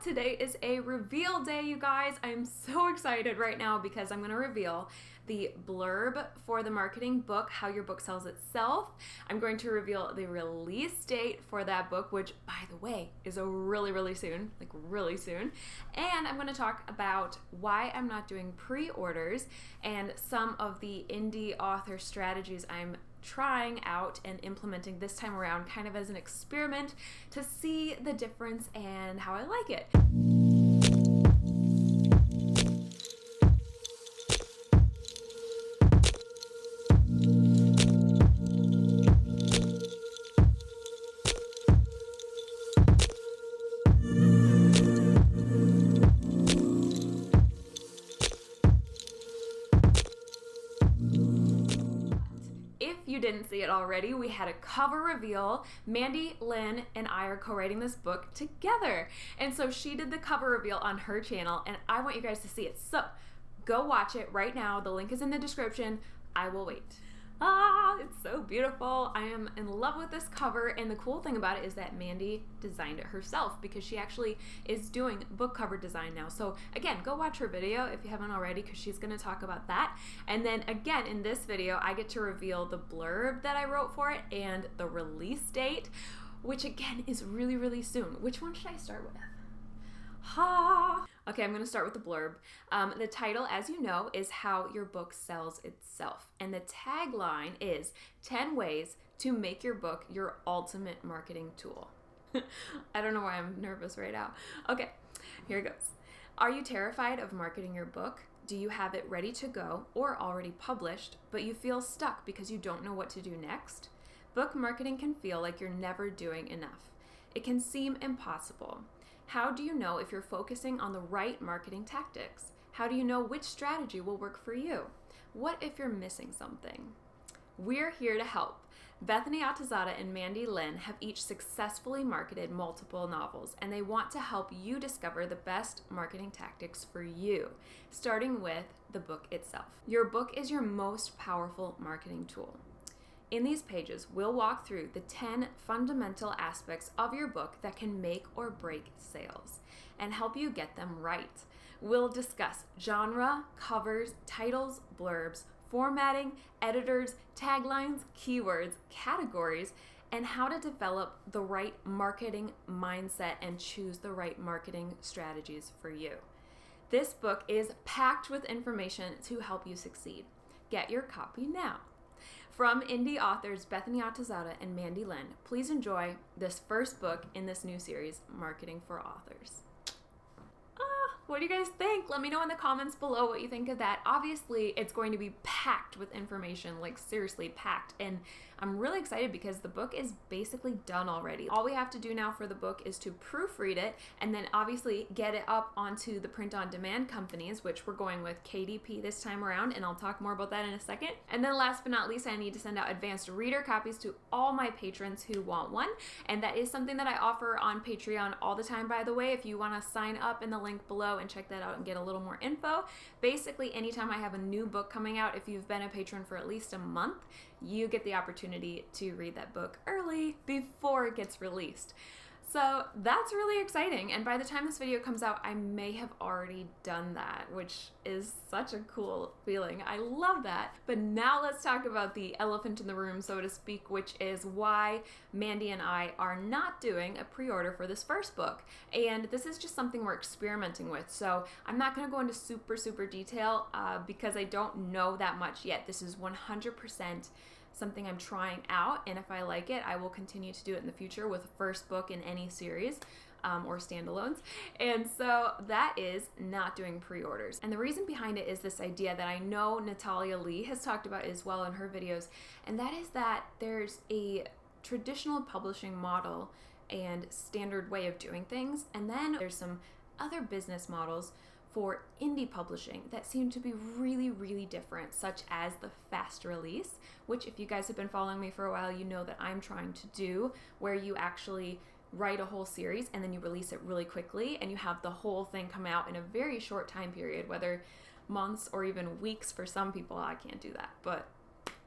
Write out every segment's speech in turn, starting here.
Today is a reveal day, you guys. I'm so excited right now because I'm going to reveal the blurb for the marketing book, How Your Book Sells Itself. I'm going to reveal the release date for that book, which, by the way, is really soon, like really soon. And I'm going to talk about why I'm not doing pre-orders and some of the indie author strategies I'm trying out and implementing this time around, kind of as an experiment to see the difference and how I like it. If you didn't see it already, we had a cover reveal. Mandi, Lynn, and I are co-writing this book together. And so she did the cover reveal on her channel, and I want you guys to see it. So go watch it right now. The link is in the description. I will wait. It's so beautiful. I am in love with this cover, and the cool thing about it is that Mandi designed it herself because she actually is doing book cover design now. So again, go watch her video if you haven't already, because she's going to talk about that. And then again, in this video, I get to reveal the blurb that I wrote for it and the release date, which again is really soon. Which one should I start with? Okay, I'm going to start with the blurb. The title, as you know, is How Your Book Sells Itself. And the tagline is 10 ways to make your book your ultimate marketing tool. I don't know why I'm nervous right now. Okay, here it goes. Are you terrified of marketing your book? Do you have it ready to go or already published, but you feel stuck because you don't know what to do next? Book marketing can feel like you're never doing enough. It can seem impossible. How do you know if you're focusing on the right marketing tactics? How do you know which strategy will work for you? What if you're missing something? We're here to help. Bethany, Atazadeh, and Mandi Lynn have each successfully marketed multiple novels, and they want to help you discover the best marketing tactics for you, starting with the book itself. Your book is your most powerful marketing tool. In these pages, we'll walk through the 10 fundamental aspects of your book that can make or break sales and help you get them right. We'll discuss genre, covers, titles, blurbs, formatting, editors, taglines, keywords, categories, and how to develop the right marketing mindset and choose the right marketing strategies for you. This book is packed with information to help you succeed. Get your copy now. From indie authors Bethany, Atazadeh, and Mandi Lynn, please enjoy this first book in this new series, Marketing for Authors. What do you guys think? Let me know in the comments below what you think of that. Obviously, it's going to be packed with information, like seriously packed. And I'm really excited because the book is basically done already. All we have to do now for the book is to proofread it and then obviously get it up onto the print-on-demand companies, which we're going with KDP this time around, and I'll talk more about that in a second. And then last but not least, I need to send out advanced reader copies to all my patrons who want one. And that is something that I offer on Patreon all the time, by the way. If you want to sign up in the link below and check that out and get a little more info. Basically, anytime I have a new book coming out, if you've been a patron for at least a month, you get the opportunity to read that book early before it gets released. So that's really exciting, and by the time this video comes out, I may have already done that, which is such a cool feeling. I love that. But now let's talk about the elephant in the room, so to speak, which is why Mandi and I are not doing a pre-order for this first book. And this is just something we're experimenting with, so I'm not going to go into super detail because I don't know that much yet. This is 100% something I'm trying out, and if I like it, I will continue to do it in the future with a first book in any series or standalones. And so that is not doing pre-orders. And the reason behind it is this idea that I know Natalia Lee has talked about as well in her videos, and that is that there's a traditional publishing model and standard way of doing things, and then there's some other business models for indie publishing that seem to be really different, such as the fast release, which if you guys have been following me for a while, you know that I'm trying to do, where you actually write a whole series and then you release it really quickly and you have the whole thing come out in a very short time period, whether months or even weeks for some people. I can't do that, but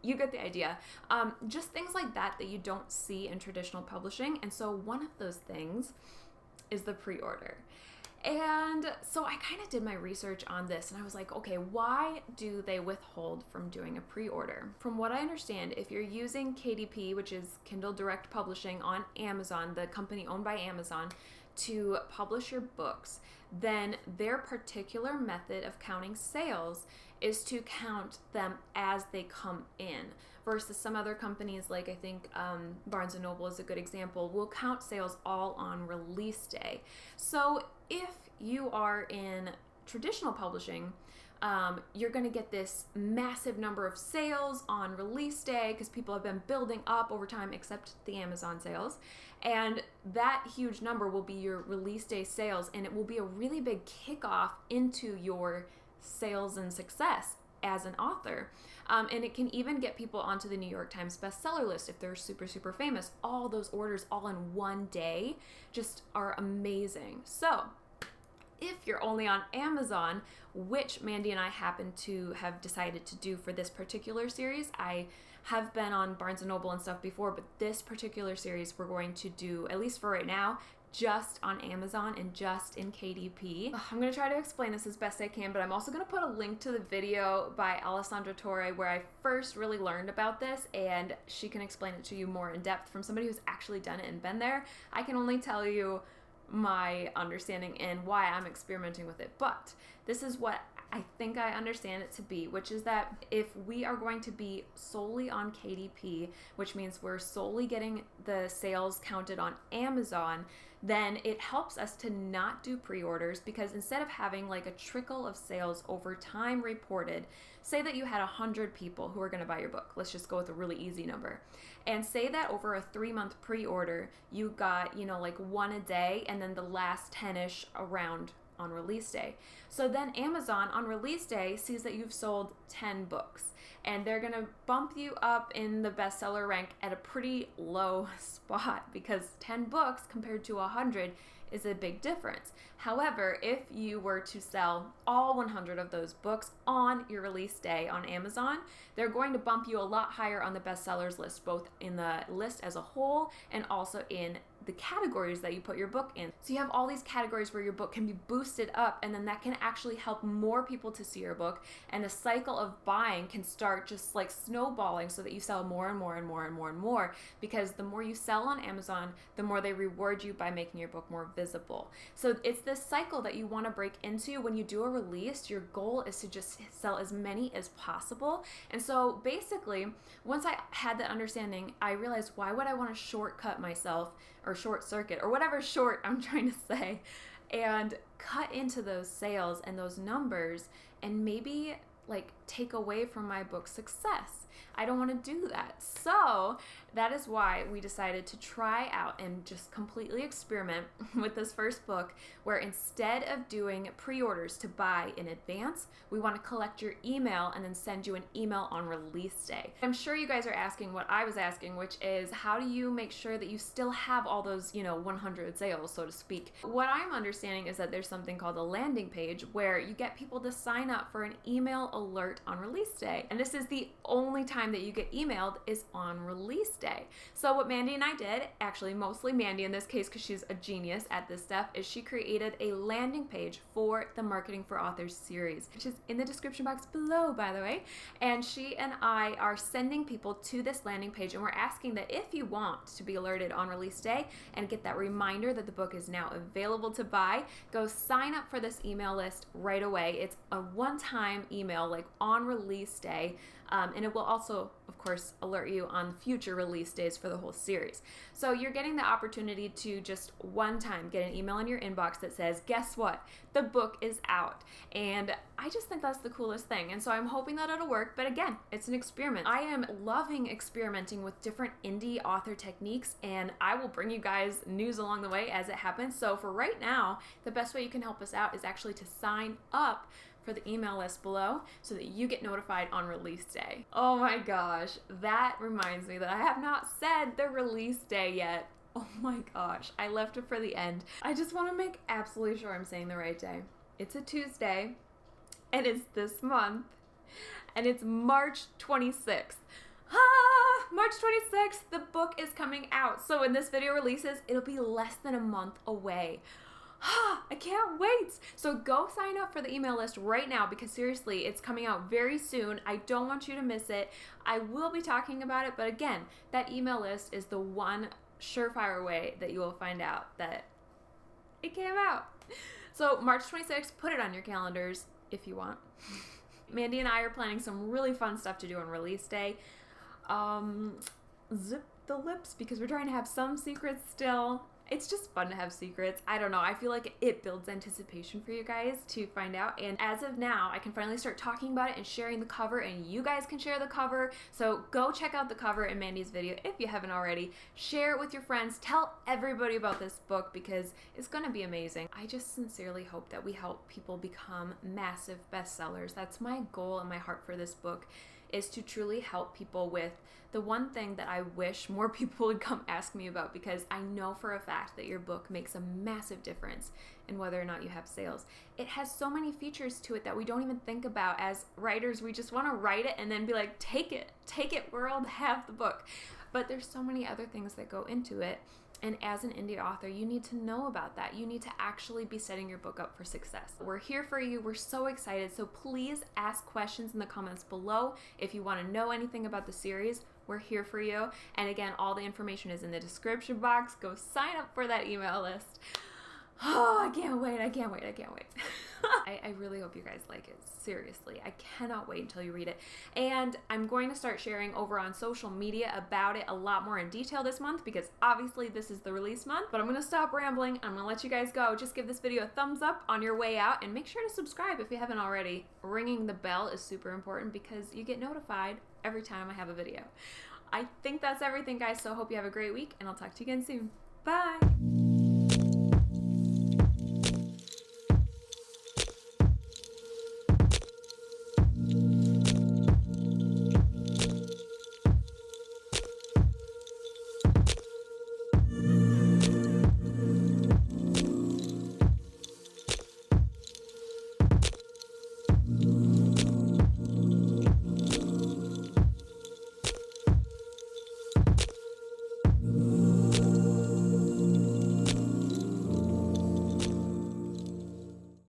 you get the idea. Just things like that that you don't see in traditional publishing. And so one of those things is the pre-order. And so I kind of did my research on this and I was like, okay, why do they withhold from doing a pre-order? From what I understand, if you're using KDP, which is Kindle Direct Publishing on Amazon, the company owned by Amazon, to publish your books, then their particular method of counting sales is to count them as they come in, versus some other companies, like I think Barnes & Noble is a good example, will count sales all on release day. So if you are in traditional publishing, you're going to get this massive number of sales on release day because people have been building up over time, except the Amazon sales. And that huge number will be your release day sales, and it will be a really big kickoff into your sales and success as an author. And it can even get people onto the New York Times bestseller list if they're super, super famous. All those orders all in one day just are amazing. So if you're only on Amazon, which Mandi and I happen to have decided to do for this particular series, I have been on Barnes & Noble and stuff before, but this particular series we're going to do, at least for right now, just on Amazon and just in KDP. I'm going to try to explain this as best I can, but I'm also going to put a link to the video by Alessandra Torre where I first really learned about this, and she can explain it to you more in depth from somebody who's actually done it and been there. I can only tell you my understanding and why I'm experimenting with it, but this is what I think I understand it to be, which is that if we are going to be solely on KDP, which means we're solely getting the sales counted on Amazon, then it helps us to not do pre-orders, because instead of having like a trickle of sales over time reported, say that you had 100 people who are going to buy your book. Let's just go with a really easy number. And say that over a 3-month pre-order, you got, like one a day, and then the last 10-ish around on release day. So then Amazon on release day sees that you've sold 10 books, and they're going to bump you up in the bestseller rank at a pretty low spot, because 10 books compared to 100 is a big difference. However, if you were to sell all 100 of those books on your release day on Amazon, they're going to bump you a lot higher on the bestsellers list, both in the list as a whole and also in the categories that you put your book in. So you have all these categories where your book can be boosted up, and then that can actually help more people to see your book, and the cycle of buying can start just like snowballing, so that you sell more and more and more and more and more, because the more you sell on Amazon, the more they reward you by making your book more visible. So it's this cycle that you want to break into. When you do a release, your goal is to just sell as many as possible. And so basically, once I had that understanding, I realized, why would I want to shortcut myself or short circuit or whatever short I'm trying to say, and cut into those sales and those numbers and maybe like take away from my book's success? I don't want to do that. So that is why we decided to try out and just completely experiment with this first book, where instead of doing pre-orders to buy in advance, we want to collect your email and then send you an email on release day. I'm sure you guys are asking what I was asking, which is, how do you make sure that you still have all those, 100 sales, so to speak? What I'm understanding is that there's something called a landing page where you get people to sign up for an email alert on release day. And this is the only time that you get emailed is on release day. So what Mandi and I did, actually mostly Mandi in this case because she's a genius at this stuff, is she created a landing page for the Marketing for Authors series, which is in the description box below, by the way. And she and I are sending people to this landing page, and we're asking that if you want to be alerted on release day and get that reminder that the book is now available to buy, go sign up for this email list right away. It's a one-time email, like on release day. And it will also, of course, alert you on future release days for the whole series. So you're getting the opportunity to just one time get an email in your inbox that says, guess what? The book is out. And I just think that's the coolest thing. And so I'm hoping that it'll work. But again, it's an experiment. I am loving experimenting with different indie author techniques, and I will bring you guys news along the way as it happens. So for right now, the best way you can help us out is actually to sign up for the email list below so that you get notified on release day. Oh my gosh, that reminds me that I have not said the release day yet. Oh my gosh, I left it for the end. I just want to make absolutely sure I'm saying the right day. It's a Tuesday, and it's this month, and it's March 26th. March 26th, the book is coming out. So when this video releases, it'll be less than a month away. I can't wait. So go sign up for the email list right now because seriously, it's coming out very soon. I don't want you to miss it. I will be talking about it, but again, that email list is the one surefire way that you will find out that it came out. So March 26th, put it on your calendars if you want. Mandi and I are planning some really fun stuff to do on release day. Zip the lips because we're trying to have some secrets still. It's just fun to have secrets. I don't know. I feel like it builds anticipation for you guys to find out. And as of now, I can finally start talking about it and sharing the cover, and you guys can share the cover. So go check out the cover in Mandi's video if you haven't already. Share it with your friends. Tell everybody about this book because it's going to be amazing. I just sincerely hope that we help people become massive bestsellers. That's my goal and my heart for this book, is to truly help people with the one thing that I wish more people would come ask me about, because I know for a fact that your book makes a massive difference in whether or not you have sales. It has so many features to it that we don't even think about as writers. We just want to write it and then be like, take it world, have the book. But there's so many other things that go into it. And as an indie author, you need to know about that. You need to actually be setting your book up for success. We're here for you. We're so excited. So please ask questions in the comments below. If you want to know anything about the series, we're here for you. And again, all the information is in the description box. Go sign up for that email list. Oh, I can't wait. I really hope you guys like it. Seriously, I cannot wait until you read it. And I'm going to start sharing over on social media about it a lot more in detail this month because obviously this is the release month. But I'm going to stop rambling. I'm going to let you guys go. Just give this video a thumbs up on your way out and make sure to subscribe if you haven't already. Ringing the bell is super important because you get notified every time I have a video. I think that's everything, guys. So I hope you have a great week and I'll talk to you again soon. Bye.